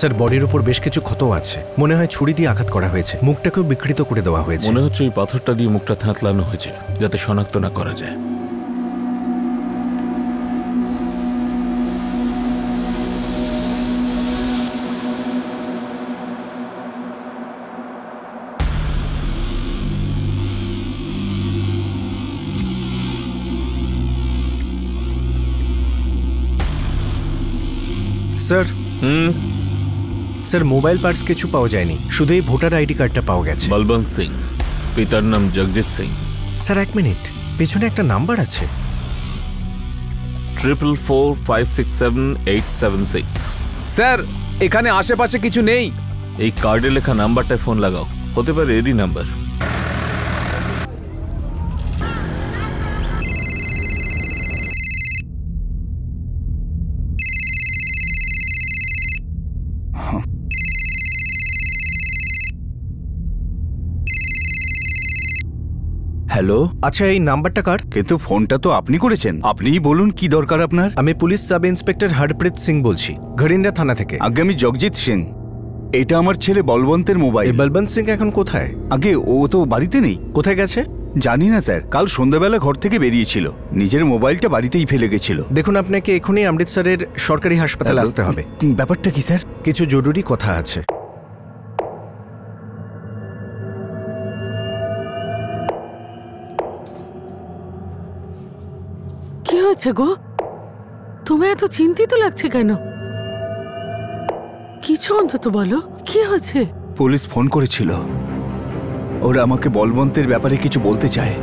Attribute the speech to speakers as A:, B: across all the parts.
A: Sir বডির উপর বেশ কিছু ক্ষত আছে, মনে হয় ছুরি দিয়ে আঘাত করা হয়েছে। মুখটাকেও বিকৃত করে দেওয়া হয়েছে।
B: মনে হচ্ছে ওই পাথরটা দিয়ে মুখটা থাঁতলানো হয়েছে যাতে শনাক্ত না করা যায়।
A: স্যার স্যার মোবাইল পার্টস কিছু পাওয়া যায়নি, শুধু এই ভোটার আইডি কার্ডটা পাওয়া গেছে।
B: বলবন্ত সিং, পিতার নাম জগজিৎ সিং।
A: স্যার এক মিনিট, পেছনে একটা নাম্বার আছে।
B: 444567876।
C: স্যার এখানে আশেপাশে কিছু নেই।
B: এই কার্ডে লেখা নাম্বারটায় ফোন লাগাও, হতে পারে এরই নাম্বার।
D: হ্যালো,
A: আচ্ছা এই নাম্বারটা কার?
D: কিন্তু ফোনটা তো আপনি করেছেন, আপনিই বলুন কি দরকার আপনার।
A: আমি police sub inspector Harpreet Singh বলছি, ঘরিন্ডা থানা থেকে।
D: আগে আমি জগজিৎ সিং, এটা আমার ছেলে বলবন্তের মোবাইল।
A: বলবন্ত সিং এখন কোথায়?
D: আগে ও তো বাড়িতে নেই।
A: কোথায় গেছে
D: জানি না স্যার, কাল সন্ধ্যাবেলা ঘর থেকে বেরিয়েছিল, নিজের মোবাইলটা বাড়িতেই ফেলে গেছিল।
A: দেখুন আপনাকে এখনই অমৃতসরের সরকারি হাসপাতালে আসতে হবে।
D: ব্যাপারটা কি স্যার?
A: কিছু জরুরি কথা আছে।
E: কি হয়েছে গো? তুমি এত চিন্তিত লাগছে কেন? কিছু অন্তত বলো, কি হয়েছে?
D: পুলিশ ফোন করেছিল, ওরা আমাকে বলবন্তের ব্যাপারে কিছু বলতে চায়।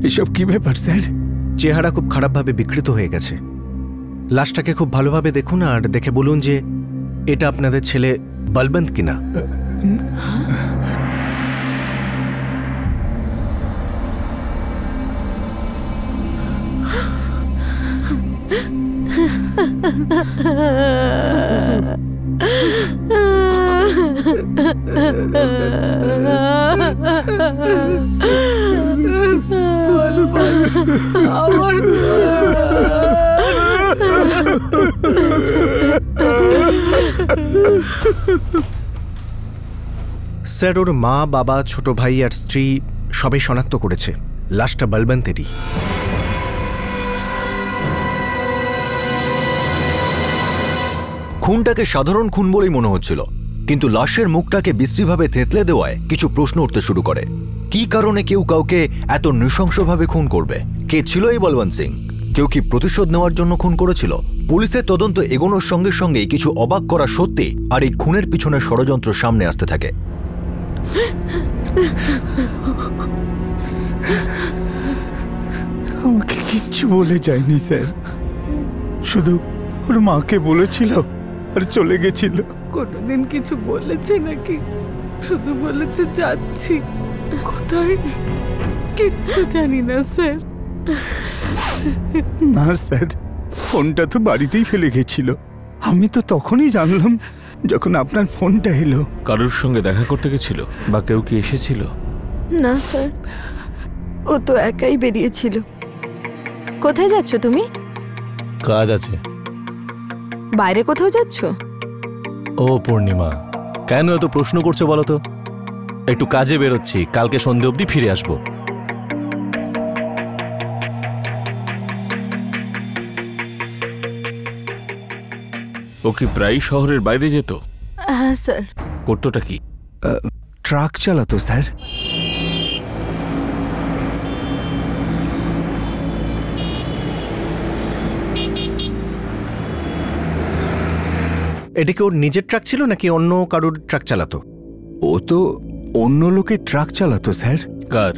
D: এসব কি ব্যাপার স্যার?
A: চেহারা খুব খারাপভাবে বিকৃত হয়ে গেছে। লাশটাকে খুব ভালোভাবে দেখুন আর দেখে বলুন যে এটা আপনাদের ছেলে বলবন্ত কিনা। স্যার ওর মা, বাবা, ছোট ভাই আর স্ত্রী সবাই শনাক্ত করেছে লাশটা বলবন্তেরই।
F: খুনটাকে সাধারণ খুন বলেই মনে হচ্ছিল, কিন্তু লাশের মুখটাকে বিশ্রীভাবে থেঁতলে দেওয়ায় কিছু প্রশ্ন উঠতে শুরু করে। কি কারণে কেউ কাউকে এত নৃশংসভাবে খুন করবে? কে ছিল এই বলবন্ত সিং? কেউ কি প্রতিশোধ নেওয়ার জন্য খুন করেছিল? পুলিশের তদন্ত এগোনোর সঙ্গে সঙ্গেই কিছু অবাক করা সত্যি আর এই খুনের পিছনে ষড়যন্ত্র সামনে আসতে থাকে।
D: আমাকে কিচ্ছু বলে যায়নি স্যার, শুধু ওর মাকে বলেছিল আর চলে গেছিল।
E: কোনোদিন কিছু বলেছে নাকি? শুধু বলেছে যাচ্ছি, কোথায় কিচ্ছু জানি না স্যার।
D: না স্যার, ফোনটা তো বাড়িতেই ফেলে গেছিল। আমি তো তখনই জানলাম যখন আপনার ফোনটা এলো।
B: কারোর সঙ্গে দেখা করতে গেছিল বা কেউ কি এসেছিল?
G: না স্যার, ও তো একাই বেরিয়েছিল। কোথায় যাচ্ছ তুমি?
H: কাজ আছে।
G: বাইরে কোথাও যাচ্ছ?
H: ও পূর্ণিমা, কেন এত প্রশ্ন করছো বলো তো? একটু কাজে বেরোচ্ছি, কালকে সন্ধে অবধি ফিরে আসবো।
B: ও কি প্রায় শহরের বাইরে যেত?
G: হ্যাঁ স্যার।
B: করতোটা কি?
D: ট্রাক চালাতো স্যার।
A: এটা কি ওর নিজের ট্রাক ছিল নাকি অন্য কারোর ট্রাক চালাতো?
D: ও তো অন্য লোকের ট্রাক চালাতো স্যার।
B: কার?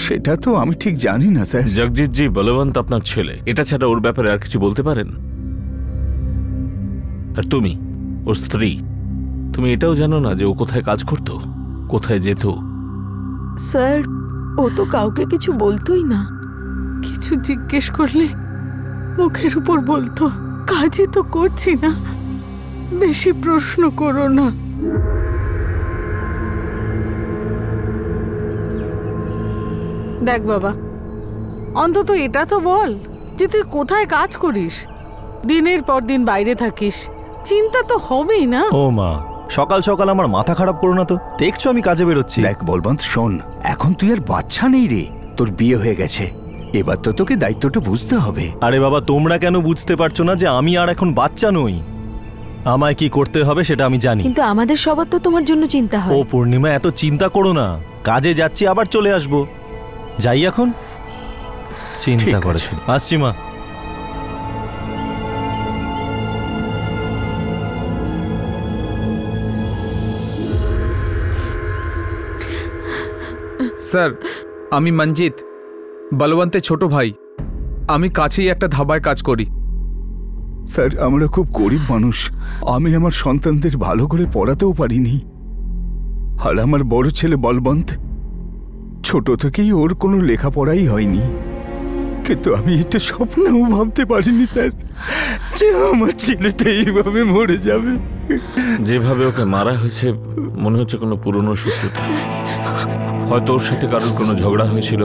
D: সেটা তো আমি ঠিক জানি না স্যার।
B: জগজিৎ জি বলবন্ত আপনার ছেলে, এটা ছাড়া ওর ব্যাপারে আর কিছু বলতে পারেন? আর তুমি ওর স্ত্রী, তুমি এটাও জানো না যে ও কোথায় কাজ করত, কোথায় যেত?
G: স্যার ও তো কাউকে কিছু বলতোই না।
E: জিজ্ঞেস করলে মুখের উপর বলতো কাজই তো করছি না, বেশি প্রশ্ন করো না। দেখ বাবা, অন্তত এটা তো বল যে তুই কোথায় কাজ করিস। দিনের পর দিন বাইরে থাকিস, চিন্তা তো হবেই না।
H: ও মা, সকাল সকাল আমার মাথা খারাপ করো না তো, দেখছো আমি কাজে বেরোচ্ছি।
D: দেখ বলবন্ত, শোন, এখন তুই আর বাচ্চা নেই রে, তোর বিয়ে হয়ে গেছে, এবার তো তোকে দায়িত্বটা বুঝতে হবে।
H: আরে বাবা, তোমরা কেন বুঝতে পারছো না যে আমি আর এখন বাচ্চা নই? আমায় কি করতে হবে সেটা আমি জানি।
G: কিন্তু আমাদের সবার তো তোমার জন্য চিন্তা হয়।
H: ও পূর্ণিমা, এত চিন্তা করো না, কাজে যাচ্ছি, আবার চলে আসবো। যাই এখন, চিন্তা করেছি। আসছি মা।
C: স্যার, আমি মঞ্জিত, বলবন্তের ছোট ভাই। আমি কাছেই একটা ধাবায় কাজ করি।
D: স্যার, আমরা খুব গরিব মানুষ, আমি আমার সন্তানদের ভালো করে পড়াতেও পারিনি। আর আমার বড় ছেলে বলবন্ত, ছোট থেকেই ওর কোনো লেখাপড়াই হয়নি। কিন্তু আমি এটা স্বপ্নেও ভাবতে পারিনি স্যার যে আমার ছেলেটা এইভাবে মরে যাবে।
B: যেভাবে ওকে মারা হয়েছে মনে হচ্ছে কোনো পুরনো শত্রুতা। হয়তো ওর সাথে কারোর কোনো ঝগড়া হয়েছিল,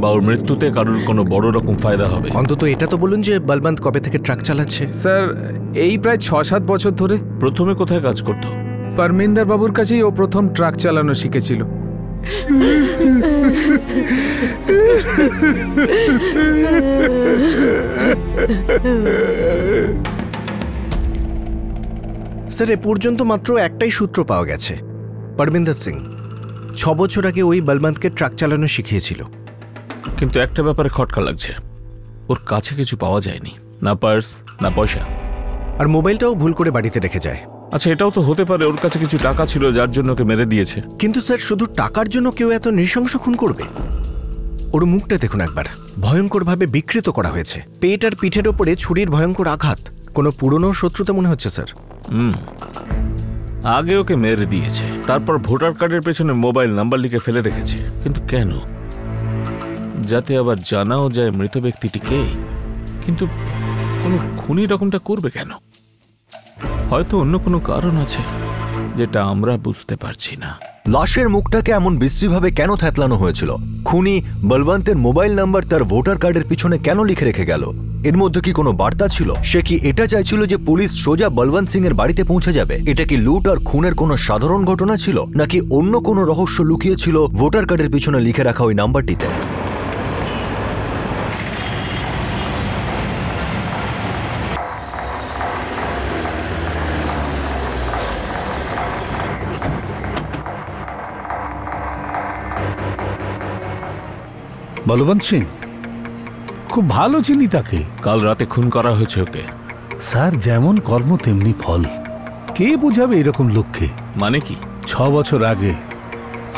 B: বা ওর মৃত্যুতে কারোর কোনো বড় রকম ফায়দা হবে।
A: অন্তত এটা তো বলুন যে বলবন্ত কবে থেকে ট্রাক চালাচ্ছে?
C: স্যার, এই প্রায় 6-7 বছর ধরে।
B: প্রথমে কোথায় কাজ করতো?
C: পারমিন্দর বাবুর কাছেই ও প্রথম ট্রাক চালানো শিখেছিল।
A: স্যার, এ পর্যন্ত মাত্র একটাই সূত্র পাওয়া গেছে। পরমিন্দর সিং 6 বছর আগে ওই বলবন্তকে ট্রাক চালানো শিখিয়েছিল।
B: কিন্তু একটা ব্যাপারে খটকা লাগছে, ওর কাছে কিছু পাওয়া যায়নি, না পার্স না পয়সা।
A: আর মোবাইলটাও ভুল করে বাড়িতে রেখে যায়।
B: আচ্ছা, এটাও তো হতে পারে ওর কাছে কিছু টাকা ছিল যার জন্য ওকে মেরে দিয়েছে।
A: কিন্তু স্যার, শুধু টাকার জন্য কেউ এত নৃশংস খুন করবে? ওর মুখটা দেখুন একবার, ভয়ঙ্করভাবে বিকৃত করা হয়েছে। পেট আর পিঠের ওপরে ছুরির ভয়ঙ্কর আঘাত। কোনো পুরনো শত্রুতা মনে হচ্ছে স্যার।
B: আগে ওকে মেরে দিয়েছে, তারপর ভোটার কার্ডের পেছনে মোবাইল নাম্বার লিখে ফেলে রেখেছে। কিন্তু কেন? যাতে আবার জানাও যায় মৃত ব্যক্তিটি কে। কিন্তু কোনো খুনি রকমটা করবে কেন? হয়তো অন্য কোনো কারণ আছে যেটা আমরা বুঝতে পারছি না।
F: লাশের মুখটাকে এমন বিশ্রীভাবে কেন থ্যাতলানো হয়েছিল? খুনি বলবন্তের মোবাইল নাম্বার তার ভোটার কার্ডের পিছনে কেন লিখে রেখে গেল? এর মধ্যে কি কোনো বার্তা ছিল? সে কি এটা চাইছিল যে পুলিশ সোজা বলবন্ত সিং এর বাড়িতে পৌঁছে যাবে? এটা কি লুট আর খুনের কোনো সাধারণ ঘটনা ছিল, নাকি অন্য কোনো রহস্য লুকিয়ে ছিল ভোটার কার্ডের পিছনে লিখে রাখা ওই নাম্বারটিতে?
I: বলবন্ত সিং, খুব ভালো চিনি তাকে।
B: কাল রাতে খুন করা হয়েছে ওকে।
I: স্যার, যেমন কর্ম তেমনি ফল। কে বোঝাবে এরকম লোককে?
B: মানে কি?
I: 6 বছর আগে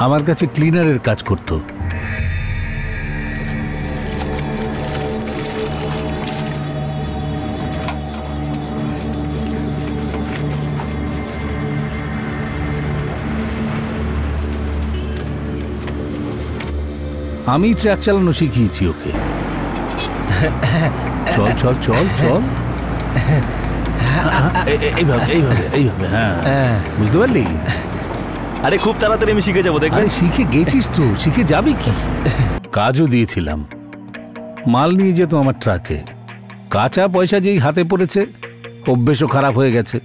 I: আমার কাছে ক্লিনারের কাজ করত। আমি ট্রাক চালানো শিখিয়েছি ওকে। চল চল চল চল, এইভাবে এইভাবে এইভাবে। হ্যাঁ, বুঝতে পারলি?
H: আরে খুব তাড়াতাড়ি আমি শিখে যাবো, দেখবে।
I: শিখে গেছিস তো, শিখে যাবি কি? কাজও দিয়েছিলাম, মাল নিয়ে যেত আমার ট্রাকে। কাঁচা পয়সা যেই হাতে পড়েছে, অভ্যেসও খারাপ হয়ে গেছে।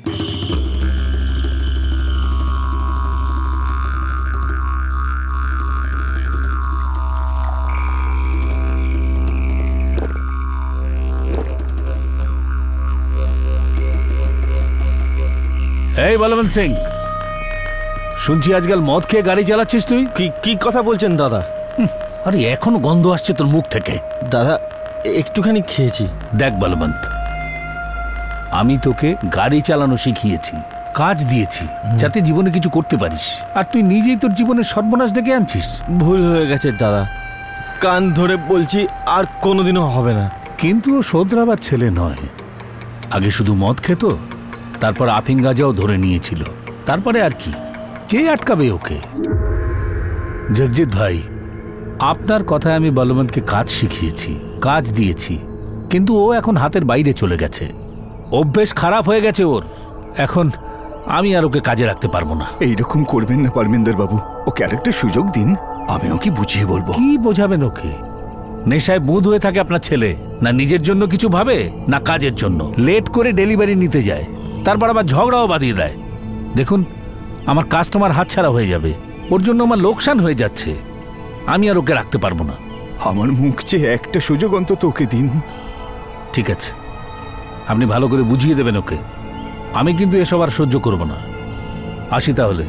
I: এই বলবন্ত সিং, শুনছি আজকাল মদ খেয়ে গাড়ি চালাচ্ছিস তুই?
H: কি কথা বলছেন দাদা?
I: আরে এখনো গন্ধ আসছে তোর মুখ থেকে।
H: দাদা, একটুখানি খেয়েছি।
I: দেখ বলবন্ত, আমি তোকে গাড়ি চালানো শিখিয়েছি, কাজ দিয়েছি, যাতে জীবনে কিছু করতে পারিস। আর তুই নিজেই তোর জীবনের সর্বনাশ ডেকে আনছিস।
H: ভুল হয়ে গেছে দাদা, কান ধরে বলছি, আর কোনোদিনও হবে না।
I: কিন্তু ও শোধরাবার ছেলে নয়। আগে শুধু মদ খেত, তারপর আফিং গাঁজাও ধরে নিয়েছিল। তারপরে আর কি, কে আটকাবে ওকে? জগজিৎ ভাই, আপনার কথায় আমি বলবন্তকে কাজ শিখিয়েছি, কাজ দিয়েছি, কিন্তু ও এখন হাতের বাইরে চলে গেছে। অভ্যেস খারাপ হয়ে গেছে ওর। এখন আমি আর ওকে কাজে রাখতে পারবো না।
D: এইরকম করবেন না পারমিন্দর বাবু, ওকে আরেকটা সুযোগ দিন, আমি ওকে বুঝিয়ে বলবো।
I: কি বোঝাবেন ওকে? নেশায় বুঁদ হয়ে থাকে আপনার ছেলে, না নিজের জন্য কিছু ভাবে না কাজের জন্য। লেট করে ডেলিভারি নিতে যায়, তারপর আবার ঝগড়াও বাঁধিয়ে দেয়। দেখুন, আমার কাস্টমার হাতছাড়া হয়ে যাবে, ওর জন্য আমার লোকসান হয়ে যাচ্ছে। আমি আর ওকে রাখতে পারবো না।
D: আমার মুখ চেয়ে একটা সুযোগ অন্তত ওকে দিন।
I: ঠিক আছে, আপনি ভালো করে বুঝিয়ে দেবেন ওকে। আমি কিন্তু এসব আর সহ্য করব না। আসি তাহলে।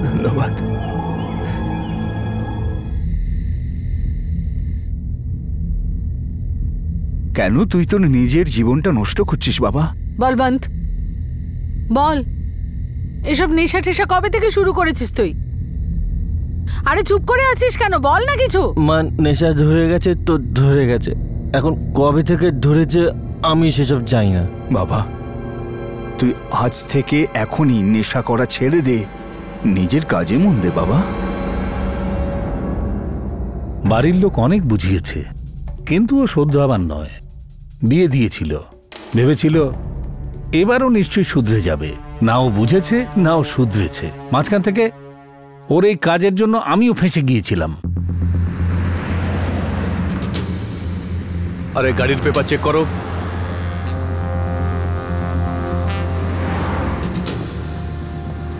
D: ধন্যবাদ। কেন তুই তোর নিজের জীবনটা নষ্ট করছিস বাবা?
E: বলবন্ত, বল, এসব নেশা টেশা কবে থেকে শুরু করেছিস তুই? আরে চুপ করে আছিস কেন? বল না কিছু।
J: মা, নেশা ধরে গেছে তো ধরে গেছে, এখন কবে থেকে ধরেছে আমি সেসব জানি না।
D: বাবা, তুই আজ থেকে এখনই নেশা করা ছেড়ে দে, নিজের কাজে মন দে বাবা।
I: বাড়ির লোক অনেক বুঝিয়েছে, কিন্তু ও শুধরাবার নয়। বিয়ে দিয়েছিল, ভেবেছিল এবারও নিশ্চয়ই শুধরে যাবে। না ও বুঝেছে, না ও শুধরেছে। মাঝখান থেকে ওর এই কাজের জন্য আমিও ফেঁসে গিয়েছিলাম।
K: আরে গাড়ির পেপার চেক করো।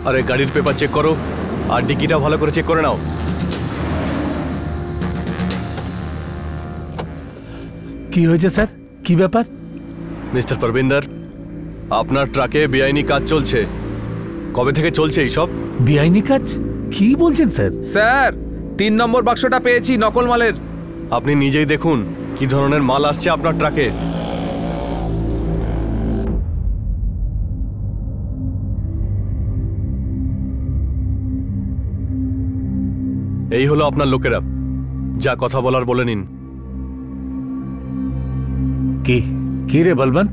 K: আরে গাড়ির পেপার চেক করো, আর ডিকিটা ভালো করে চেক করে নাও।
I: কি হয়েছে স্যার? কি ব্যাপার?
K: মিস্টার পারবিন্দর, আপনার ট্রাকে বেআইনি কাজ চলছে। কবে থেকে চলছে এইসব?
I: বেআইনি কাজ? কি বলছেন স্যার?
C: স্যার, 3 নম্বর বাক্সটা পেয়েছি নকল মালের।
K: আপনি নিজেই দেখুন কি ধরনের মাল আসছে আপনার ট্রাকে। এই হলো আপনার লোকেরা, যা কথা বলার বলে নিন।
I: কি রে বলবন্ত,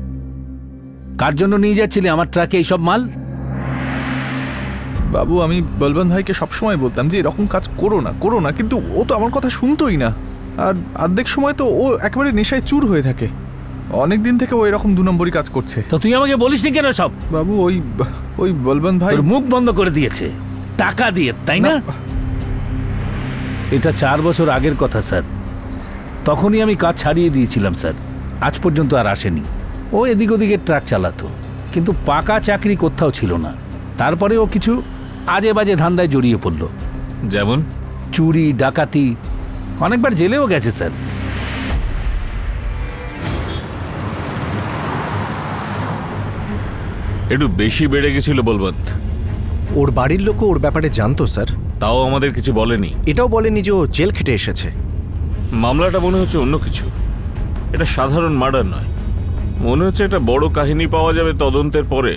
I: কার জন্য নিয়ে যাচ্ছিলি আমার ট্রাকে এইসব মাল?
L: বাবু, আমি বলবন্ত ভাইকে সবসময় বলতাম যে এরকম কাজ করো না, কিন্তু ও তো আমার কথা শুনতোই না। আর অর্ধেক সময় তো ও একেবারে নেশায় চুর হয়ে থাকে। অনেক দিন থেকে ও এরকম 2 নম্বরই কাজ করছে।
I: তো তুই আমাকে বলিসনি কেন সব?
L: বাবু, ওই বলবন্ত ভাই
I: মুখ বন্ধ করে দিয়েছে টাকা দিয়ে, তাই না? এটা 4 বছর আগের কথা স্যার। তখনই আমি কাজ ছাড়িয়ে দিয়েছিলাম স্যার। আজ পর্যন্ত আর আসেনি। ও এদিক ওদিকে ট্রাক চালাতো, কিন্তু পাকা চাকরি কোথাও ছিল না। তারপরে ও কিছু আজে বাজে ধান্দায় জড়িয়ে পড়ল,
B: যেমন
I: চুরি, ডাকাতি, অনেকবার জেলেও গেছে স্যার।
B: একটু বেশি বেড়ে গেছিল বলবন্ত।
A: ওর বাড়ির লোকও ওর ব্যাপারে জানতো স্যার।
B: তাও আমাদের কিছু বলেনি।
A: এটাও বলেনি যে ও জেল খেটে এসেছে।
B: মামলাটা মনে হচ্ছে অন্য কিছু। এটা সাধারণ মার্ডার নয়, মনে হচ্ছে একটা বড় কাহিনী পাওয়া যাবে তদন্তের পরে।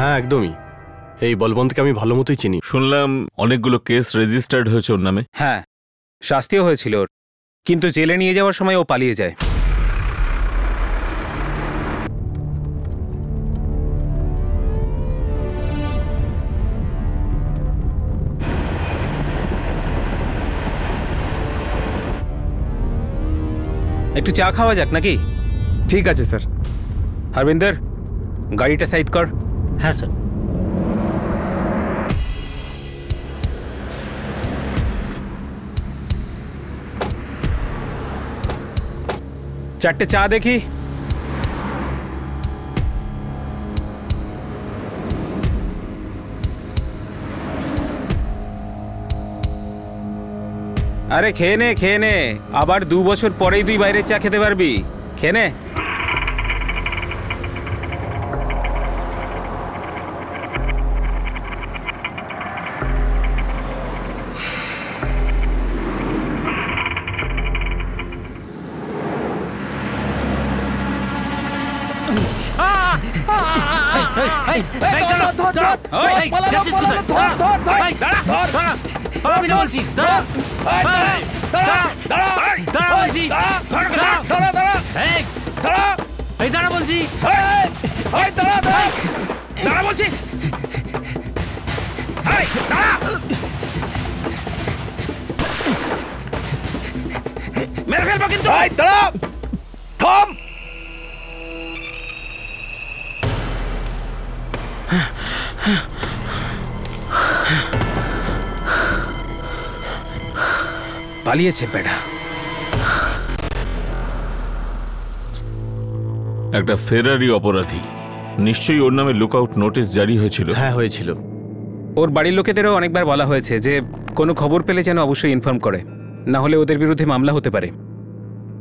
K: হ্যাঁ, একদমই। এই বলবন্তকে আমি ভালো মতোই চিনি।
B: শুনলাম অনেকগুলো কেস রেজিস্টার্ড হয়েছে ওর নামে।
M: হ্যাঁ, শাস্তিও হয়েছিল ওর, কিন্তু জেলে নিয়ে যাওয়ার সময় ও পালিয়ে যায়। একটু চা খাওয়া যাক নাকি?
C: ঠিক আছে স্যার।
M: হরবিন্দর, গাড়িটা সাইড কর।
H: হ্যাঁ স্যার।
M: চারটে চা দেখি। আরে খেয়ে নে, আবার 2 বছর পরেই তুই বাইরের চা খেতে পারবি। খেয়ে নে। মেরে ফেলবো কিন্তু। দাঁড়া, থাম। পালিয়েছে বেটা।
B: একটা ফেরারি অপরাধী, নিশ্চয়ই ওর নামে লুকআউট নোটিশ জারি হয়েছিল।
K: হ্যাঁ, হয়েছিল।
M: ওর বাড়ির লোকেদেরও অনেকবার বলা হয়েছে যে কোনো খবর পেলে যেন অবশ্যই ইনফর্ম করে, না হলে ওদের বিরুদ্ধে মামলা হতে পারে।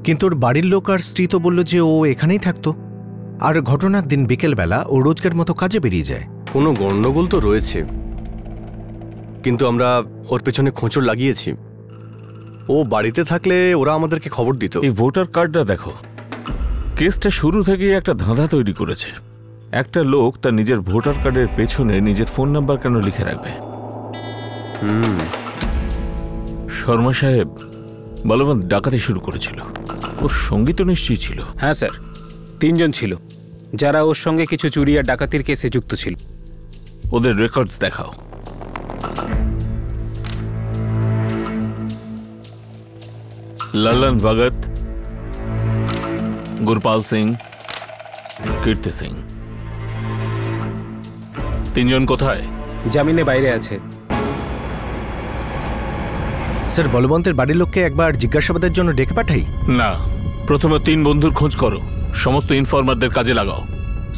A: কিন্তু ওর বাড়ির লোক আর স্ত্রী তো বলল যে ও এখানেই থাকতো, আর ঘটনার দিন বিকেলবেলা ও রোজকার মতো কাজে বেরিয়ে যায়।
K: কোনো গন্ডগোল তো রয়েছে, কিন্তু আমরা ওর পেছনে খোঁচড় লাগিয়েছি। ও বাড়িতে থাকলে ওরা আমাদেরকে খবর দিত।
B: এই ভোটার কার্ডটা দেখো, কেসটা শুরু থেকেই একটা ধাঁধা তৈরি করেছে। একটা লোক তার নিজের ভোটার কার্ডের পেছনে নিজের ফোন নাম্বার কেন লিখে রাখবে? শর্মা সাহেব, বলবন্ত ডাকাতি শুরু করেছিল, ওর সঙ্গী তো নিশ্চয়ই ছিল।
M: হ্যাঁ স্যার, 3 জন ছিল যারা ওর সঙ্গে কিছু চুরি আর ডাকাতির কেসে যুক্ত ছিল।
B: ওদের রেকর্ডস দেখাও। লল্লন ভগত, গুরপাল সিং, কীর্তি সিং, 3 জন কোথায়?
M: জামিনে বাইরে আছে।
A: স্যার, বলবন্তের বাড়ির লোককে একবার জিজ্ঞাসাবাদের জন্য ডেকে পাঠাই?
B: না, প্রথমে 3 বন্ধুর খোঁজ করো, সমস্ত ইনফরমারদের কাজে লাগাও।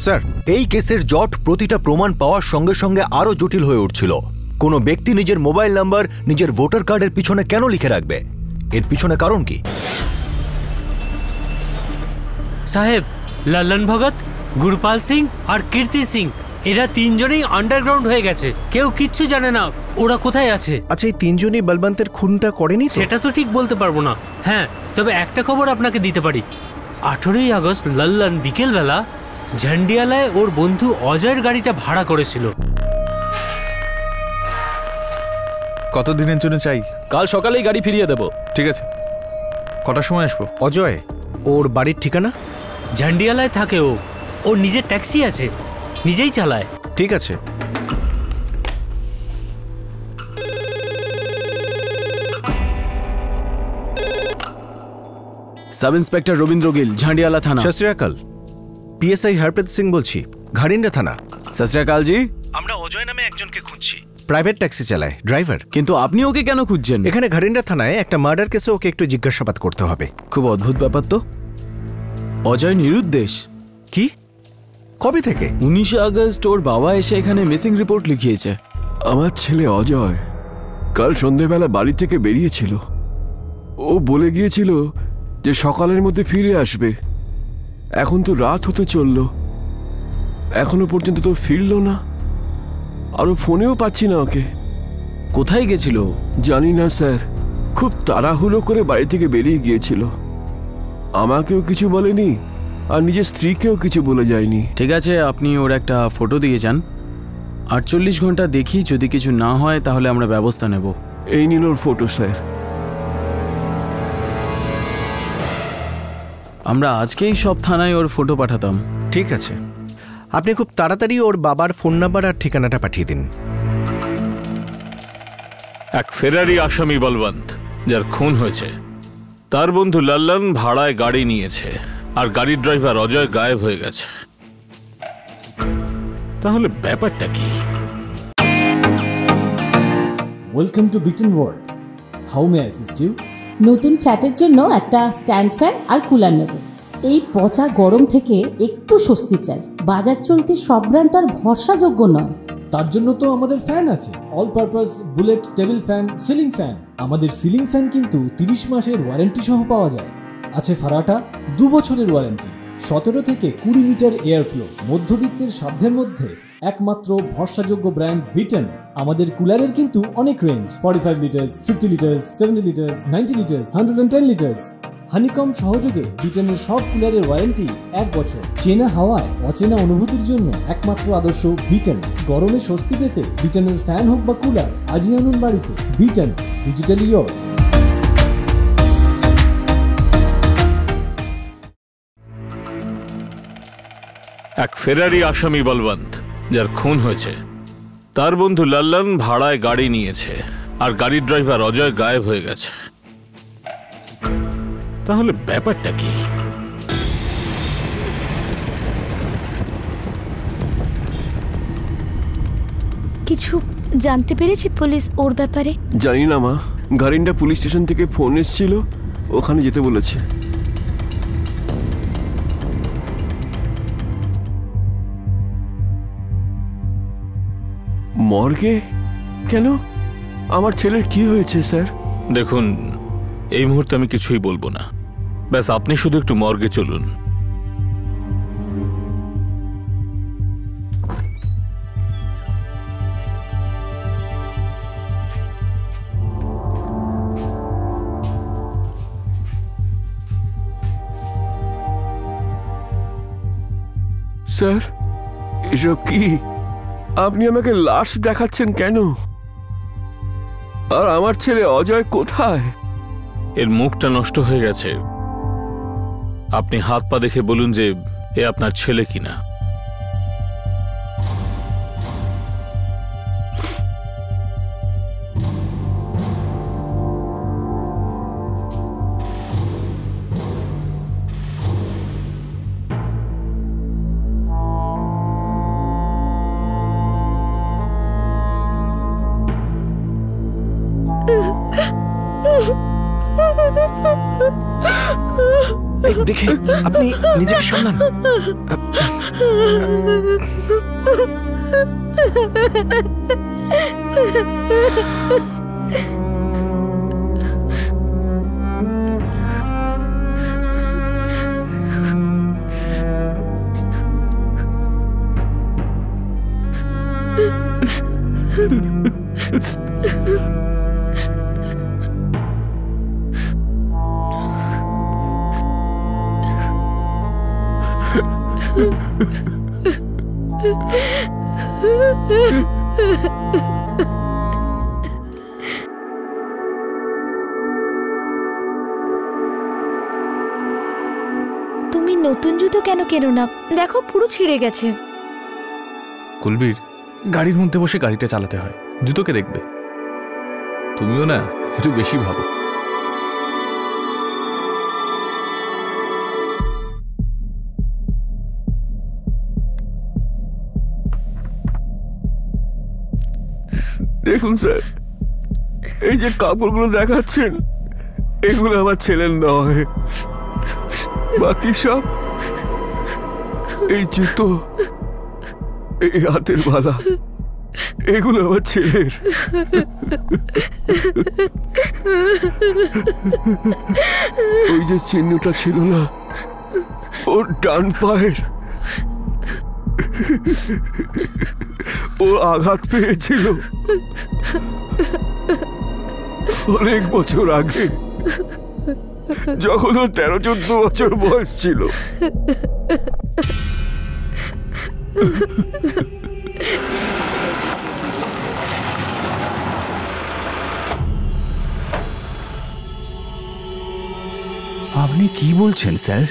F: স্যার, এই কেসের জট প্রতিটা প্রমাণ পাওয়ার সঙ্গে সঙ্গে আরো জটিল হয়ে উঠছিল। কোনো ব্যক্তি নিজের মোবাইল নাম্বার নিজের ভোটার কার্ডের পিছনে কেন লিখে রাখবে? এর পিছনে কারণ কি?
N: সাহেব, লল্লন ভগত, গুরপাল সিং আর কীর্তি সিং, এরা 3 জনেই আন্ডারগ্রাউন্ড হয়ে গেছে। কেউ কিচ্ছু জানে না ওরা কোথায় আছে।
A: আচ্ছা, এই 3 জনই বলবন্তের খুনটা করেনি?
N: সেটা তো ঠিক বলতে পারবো না। হ্যাঁ, তবে একটা খবর আপনাকে দিতে পারি। 18ই আগস্ট লল্লন বিকেলবেলা ঝান্ডিয়ালায় ওর বন্ধু অজয়ের গাড়িটা ভাড়া করেছিল।
L: কতদিনের জন্য চাই?
C: কাল সকালেই গাড়ি ফিরিয়ে দেব।
L: ঠিক আছে, কটার সময় আসবো?
A: অজয়, ওর বাড়ির ঠিকানা?
N: ঝান্ডিয়ালায় থাকে ও। ওর নিজের ট্যাক্সি আছে, নিজেই চালায়।
A: ঠিক আছে।
C: সাব ইন্সপেক্টর রবীন্দ্র গিল, ঝান্ডিয়ালা থানা।
A: সত শ্রী আকাল, পিএসআই হরপ্রীত সিং বলছি, ঘাড়িন্ডা থানা।
C: সত শ্রী আকাল জি।
A: আমরা অজয় নামে একজনকে খুঁজছি, প্রাইভেট ট্যাক্সি চালায়, ড্রাইভার।
C: কিন্তু আপনি ওকে কেন খুঁজছেন?
A: এখানে ঘাড়িন্ডা থানায় একটা মার্ডার কেসে ওকে একটু জিজ্ঞাসাবাদ করতে হবে।
C: খুব অদ্ভুত ব্যাপার তো। অজয় নিরুদ্দেশ?
A: কি? কবে থেকে?
C: 19 আগস্ট ওর বাবা এসে এখানে মিসিং রিপোর্ট লিখিয়েছে।
O: আমার ছেলে অজয় কাল সন্ধেবেলা বাড়ি থেকে বেরিয়েছিল। ও বলে গিয়েছিল যে সকালের মধ্যে ফিরে আসবে। এখন তো রাত হতে চলল, এখনো পর্যন্ত তো ফিরল না। আরো ফোনেও পাচ্ছি না ওকে।
C: কোথায় গেছিল?
O: জানি না স্যার, খুব তাড়াহুড়ো করে বাড়ি থেকে বেরিয়ে গিয়েছিল। আমাকেও কিছু বলেনি, আর নিজের স্ত্রীকেও কিছু বলে যায়নি।
C: ঠিক আছে, আপনি ওর একটা ফটো দিয়ে যান। 48 ঘন্টা দেখি, যদি কিছু না হয় তাহলে আমরা ব্যবস্থা নেব।
O: এই নিন ওর ফটো স্যার।
C: আমরা আজকেই সব থানায় ওর ফটো পাঠাতাম।
A: ঠিক আছে, আপনি খুব তাড়াতাড়ি ওর বাবার ফোন নাম্বার আর ঠিকানাটা পাঠিয়ে দিন।
B: এক ফেরারি আসামি বলবন্ত, যার খুন হয়েছে, তার বন্ধু লল্লন ভাড়ায় গাড়ি নিয়েছে, আর গাড়ির ড্রাইভার অজয় গায়েব হয়ে গেছে। তাহলে ব্যাপারটা কি?
P: Welcome to Biten world. How may I assist you?
Q: নতুন ফ্ল্যাটের জন্য একটা স্ট্যান্ড ফ্যান আর কুলার নেব। এই পচা গরম থেকে একটু স্বস্তি চাই। বাজার চলতে সব ব্র্যান্ড আর ভরসাযোগ্য নয়।
P: তার জন্য তো আমাদের ফ্যান আছে, all purpose bullet table fan, ceiling fan. আমাদের সিলিং ফ্যান কিন্তু 30 মাসের ওয়ারেন্টি সহ পাওয়া যায়। আছে ফারাটা 2 বছরের ওয়ারেন্টি, 17 থেকে 20 মিটার এয়ার ফ্লো, মধ্যবিত্তের সাধ্যের মধ্যে একমাত্র ভরসাযোগ্য ব্র্যান্ড বিটেন। আমাদের কুলারের কিন্তু অনেক range, 45 litres, 50 litres, 70 litres, 90 litres, 110 litres. Honeycomb সহযোগে বিটেনের সব কুলারের ওয়ারেন্টি 1 বছর। চেনা হাওয়ায় অচেনা অনুভূতির জন্য একমাত্র আদর্শ বিটেন। গরমে স্বস্তি পেতে বিটেনের ফ্যান হোক বা কুলার, আজই আনুন বাড়িতে। Beaten, digitally yours.
B: এক ফেরারি আসামি বলবন্ত, যার খুন হয়েছে, তার বন্ধু লাল্লান ভাড়ায় গাড়ি নিয়েছে আর গাড়ির ড্রাইভার অজয় গায়েব হয়ে গেছে। তাহলে ব্যাপারটা কি?
R: কিছু জানতে পেরেছি পুলিশ ওর ব্যাপারে?
O: জানি না মা, গারিন্ডা পুলিশ স্টেশন থেকে ফোন এসেছিল, ওখানে যেতে বলেছে। মর্গে? কেন? আমার ছেলের কি হয়েছে স্যার?
B: দেখুন, এই মুহূর্তে আমি কিছুই বলবো না। ব্যাস আপনি শুধু একটু মর্গে চলুন।
O: স্যার, এসব কি? আপনি আমাকে লাশ দেখাচ্ছেন কেন? আর আমার ছেলে অজয় কোথায়?
B: এর মুখটা নষ্ট হয়ে গেছে। আপনি হাত পা দেখে বলুন যে এ আপনার ছেলে কিনা।
A: দেখে আপনি নিজেকে সামলান।
R: তুমি নতুন জুতো কেন কেনো না? দেখো পুরো ছিঁড়ে গেছে।
L: কুলবীর, গাড়ির মধ্যে বসে গাড়িটা চালাতে হয়, জুতোকে দেখবে। তুমিও না একটু বেশি ভাবো।
O: দেখুন স্যার, এই যে কাপড়গুলো দেখাচ্ছেন, এগুলো আমার ছেলের নয়। বাকি সব, এই জুতো, এই হাতের বালা, এগুলো আমার ছেলের। ওই যে চিহ্নটা ছিল না ওর ডান পায়ের, ও আঘাত পেয়েছিল অনেক বছর আগে, যখন ও 13-14 বছর বয়স ছিল।
D: আপনি কি বলছেন স্যার?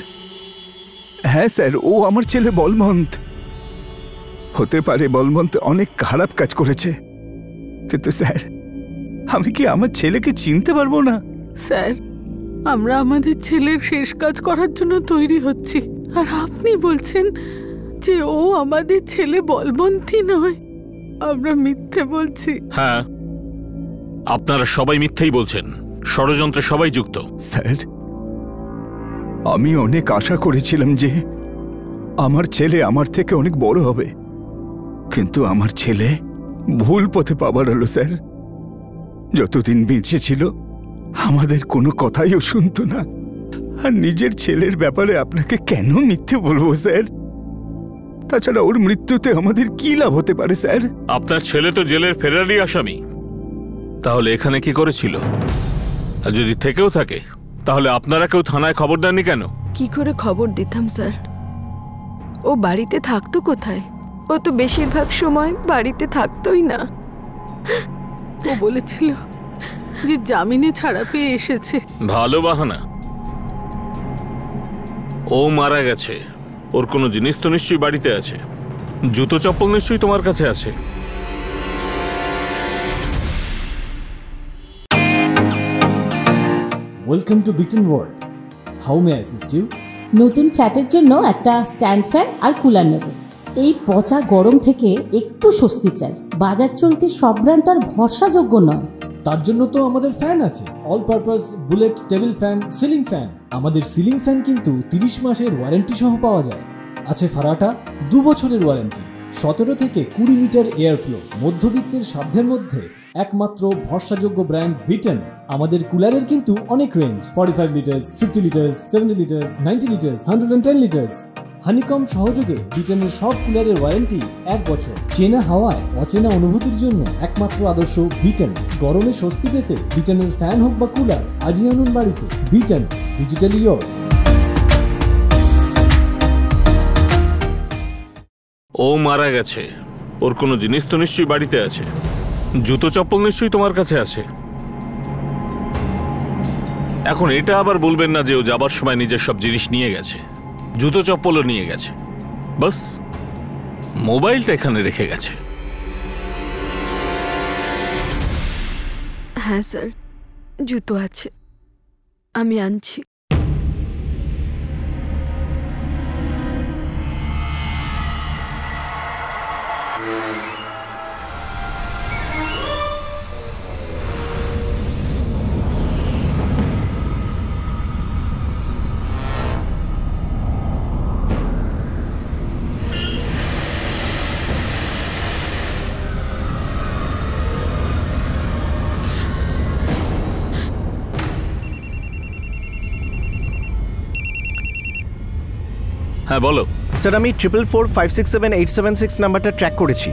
D: হ্যাঁ স্যার, ও আমার ছেলে বলবন্ত। হতে পারে বলবন্ত অনেক খারাপ কাজ করেছে, কিন্তু স্যার আমি কি আমার ছেলেকে চিনতে পারবো না?
E: স্যার, আমরা আমাদের ছেলের শেষ কাজ করার জন্য তৈরি হচ্ছি, আর আপনি বলছেন যে ও আমাদের ছেলে বলবন্তই নয়। আমরা মিথ্যে বলছি।
B: হ্যাঁ, আপনারা সবাই মিথ্যেই বলছেন, ষড়যন্ত্রে সবাই যুক্ত।
D: স্যার, আমি অনেক আশা করেছিলাম যে আমার ছেলে আমার থেকে অনেক বড় হবে, কিন্তু আমার ছেলে ভুল পথে পাবার হলো স্যার। যতদিন বেঁচে ছিল আমাদের কোনো কথাইও শুনতো না। আর নিজের ছেলের ব্যাপারে আপনাকে কেন মিথ্যে বলবো স্যার? তাছাড়া ওর মৃত্যুতে আমাদের কি লাভ হতে পারে স্যার?
B: আপনার ছেলে তো জেলের ফেরারি আসামি, তাহলে এখানে কি করেছিল? আর যদি থেকেও থাকে তাহলে আপনারা কেউ থানায় খবর দেননি কেন?
G: কি করে খবর দিতাম স্যার? ও বাড়িতে থাকতো কোথায়? ও তো বেশিরভাগ সময় বাড়িতে থাকতোই না।
E: ও বলেছিল যে জামিনে ছাড়া পেয়ে এসেছে।
B: ভালো বাহানা। ও মারা গেছে, ওর কোনো জিনিস তো নিশ্চয়ই বাড়িতে আছে। জুতো চপ্পল নিশ্চয়ই তোমার কাছে আছে।
P: Welcome to Biten world. How may I assist you?
Q: নতুন ফ্ল্যাটের জন্য একটা স্ট্যান্ড ফ্যান আর কুলার নেব। এই পচা গরম থেকে একটু স্বস্তি চাই। বাজার চলতে সব ব্র্যান্ড তো আর ভরসাযোগ্য নয়।
P: তার জন্য তো আমাদের ফ্যান আছে, all purpose bullet table fan, ceiling fan. আমাদের সিলিং ফ্যান কিন্তু 30 মাসের ওয়ারেন্টি সহ পাওয়া যায়। আছে ফারাটা 2 বছরের ওয়ারেন্টি, 17 থেকে 20 মিটার এয়ার ফ্লো। মধ্যবিত্তের সাধ্যের মধ্যে একমাত্র ভরসাযোগ্য ব্র্যান্ড বিটেন। আমাদের কুলারের কিন্তু অনেক range, 45 litres, 50 litres, 70 litres, 90 litres, 110 litres. Honeycomb সহযোগে বিটেনের সব কুলারের ওয়ারেন্টি 1 বছর। চেনা হাওয়ায় অচেনা অনুভূতির জন্য একমাত্র আদর্শ বিটেন। গরমে স্বস্তি পেতে বিটেনের ফ্যান হোক বা কুলার, আজই আনুন বাড়িতে। Beaten, digitally yours.
B: ও মারা গেছে, ওর কোনো জিনিস তো নিশ্চয়ই বাড়িতে আছে। জুতো চপ্পল নিশ্চয়ই তোমার কাছে আছে। এখন এটা আবার বলবেন না যে ও যাবার সময় নিজের সব জিনিস নিয়ে গেছে। জুতো চপ্পলও নিয়ে গেছে, বাস মোবাইলটা এখানে রেখে গেছে।
G: হ্যাঁ স্যার, জুতো আছে, আমি আনছি।
B: হ্যাঁ বলো।
A: স্যার আমি 444567876 নাম্বারটা ট্র্যাক করেছি।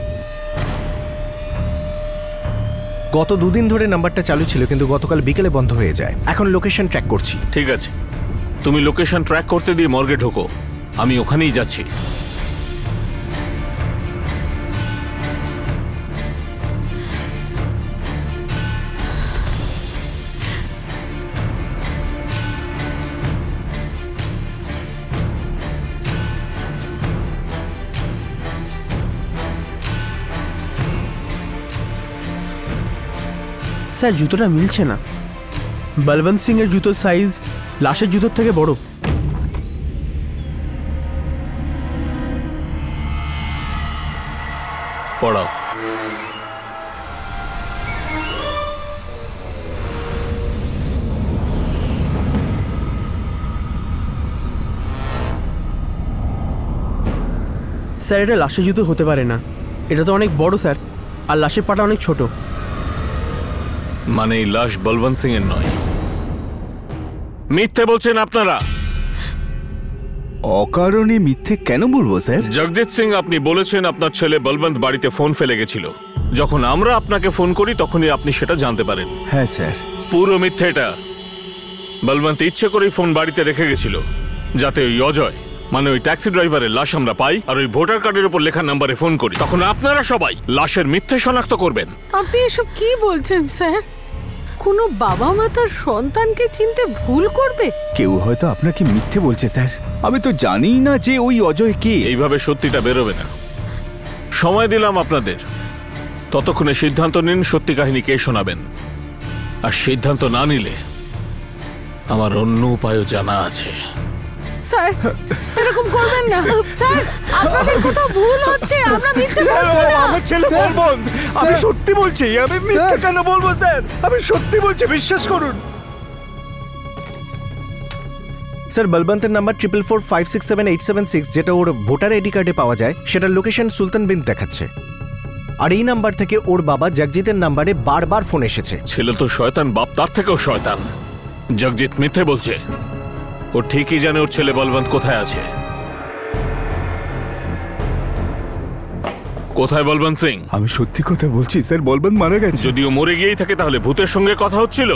A: গত 2 দিন ধরে নাম্বারটা চালু ছিল, কিন্তু গতকাল বিকেলে বন্ধ হয়ে যায়। এখন লোকেশন ট্র্যাক করছি।
B: ঠিক আছে, তুমি লোকেশন ট্র্যাক করতে দিয়ে মর্গে ঢোকো, আমি ওখানেই যাচ্ছি।
S: স্যার জুতোটা মিলছে না। বলবন্ত সিং এর জুতোর সাইজ লাশের জুতোর থেকে বড়।
B: পড়াও।
S: স্যার এটা লাশের জুতো হতে পারে না, এটা তো অনেক বড় স্যার, আর লাশের পাটা অনেক ছোট।
B: মানে এই লাশ বলবন্ত সিং এর নয়? মিথ্যে বলছেন আপনারা।
D: অকারণে মিথ্যে কেন বলবো স্যার?
B: জগজিৎ সিং, আপনি বলেছেন আপনার ছেলে বলবন্ত বাড়িতে ফোন ফেলে গেছিল। যখন আমরা আপনাকে ফোন করি তখনই আপনি সেটা জানতে পারেন।
D: হ্যাঁ স্যার।
B: পুরো মিথ্যে এটা। বলবন্ত ইচ্ছে করেই ফোন বাড়িতে রেখে গেছিল যাতে ওই অজয়, মানে ওই ট্যাক্সি ড্রাইভারের লাশ আমরা পাই আর ওই ভোটার কার্ডের উপর লেখা নাম্বারে ফোন করি। তখন আপনারা সবাই লাশের মিথ্যে শনাক্ত করবেন।
E: আপনি এসব কি বলছেন স্যার? কোনো বাবা মা তার সন্তানকে চিনতে ভুল করবে?
D: কেউ হয়তো আপনাকে মিথ্যে বলছে স্যার। আমি তো জানি না যে ওই অজয় কে।
B: এইভাবে সত্যিটা বেরোবে না। সময় দিলাম আপনাদের, ততক্ষণে সিদ্ধান্ত নিন সত্যি কাহিনী কে শোনাবেন। আর সিদ্ধান্ত না নিলে আমার অন্য উপায়ও জানা আছে।
E: স্যার এরকম করবেন না স্যার, আপনাদের কোথাও ভুল হচ্ছে। আমরা মিথ্যে বলছি না।
D: আমার ছেলে বলবন্ত, আমি সত্যি বলছি। আমি মিথ্যে কেন বলবো স্যার? আমি সত্যি বলছি, বিশ্বাস করুন।
A: স্যার বলবন্তের নাম্বার 444567876, যেটা ওর ভোটার আইডি কার্ডে পাওয়া যায়, সেটার লোকেশন সুলতান বিন দেখাচ্ছে। আর এই নাম্বার থেকে ওর বাবা জগজিতের নাম্বারে বারবার ফোন এসেছে।
B: ছেলে তো শয়তান, বাপ তার থেকেও শয়তান। জগজিৎ মিথ্যে বলছে। ও ঠিকই জানে ওর ছেলে বলবন্ত কোথায় আছে। কোথায় বলবন্ত সিং?
D: আমি সত্যি কথা বলছি স্যার, বলবন্ত মারা গেছে।
B: যদিও মরে গিয়েই থাকে তাহলে ভূতের সঙ্গে কথা হচ্ছিল।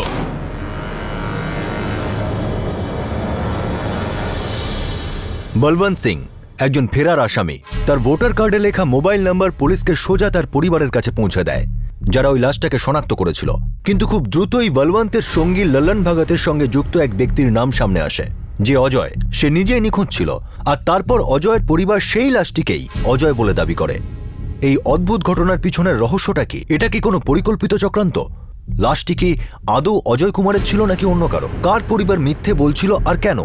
F: বলবন্ত সিং একজন ফেরার আসামি। তার ভোটার কার্ডে লেখা মোবাইল নাম্বার পুলিশকে সোজা তার পরিবারের কাছে পৌঁছে দেয়, যারা ওই লাশটাকে শনাক্ত করেছিল। কিন্তু খুব দ্রুতই বলবন্তের সঙ্গী লল্লন ভগতের সঙ্গে যুক্ত এক ব্যক্তির নাম সামনে আসে, যে অজয়। সে নিজেই নিখোঁজ ছিল, আর তারপর অজয়ের পরিবার সেই লাশটিকেই অজয় বলে দাবি করে। এই অদ্ভুত ঘটনার পিছনের রহস্যটা কি? এটা কি কোনো পরিকল্পিত চক্রান্ত? লাশটি কি আদৌ অজয় কুমারের ছিল নাকি অন্য কারো? কার পরিবার মিথ্যে বলছিল আর কেন?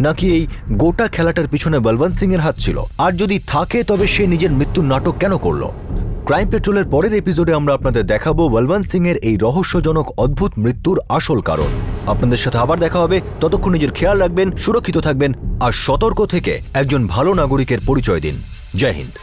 F: নাকি এই গোটা খেলাটার পিছনে বলবন্ত সিং এর হাত ছিল? আর যদি থাকে তবে সে নিজের মৃত্যুর নাটক কেন করল? ক্রাইম পেট্রোলের পরের এপিসোডে আমরা আপনাদের দেখাবো বলবন্ত সিং এর এই রহস্যজনক অদ্ভুত মৃত্যুর আসল কারণ। আপনাদের সাথে আবার দেখা হবে, ততক্ষণ নিজের খেয়াল রাখবেন, সুরক্ষিত থাকবেন আর সতর্ক থেকে একজন ভালো নাগরিকের পরিচয় দিন। জয় হিন্দ।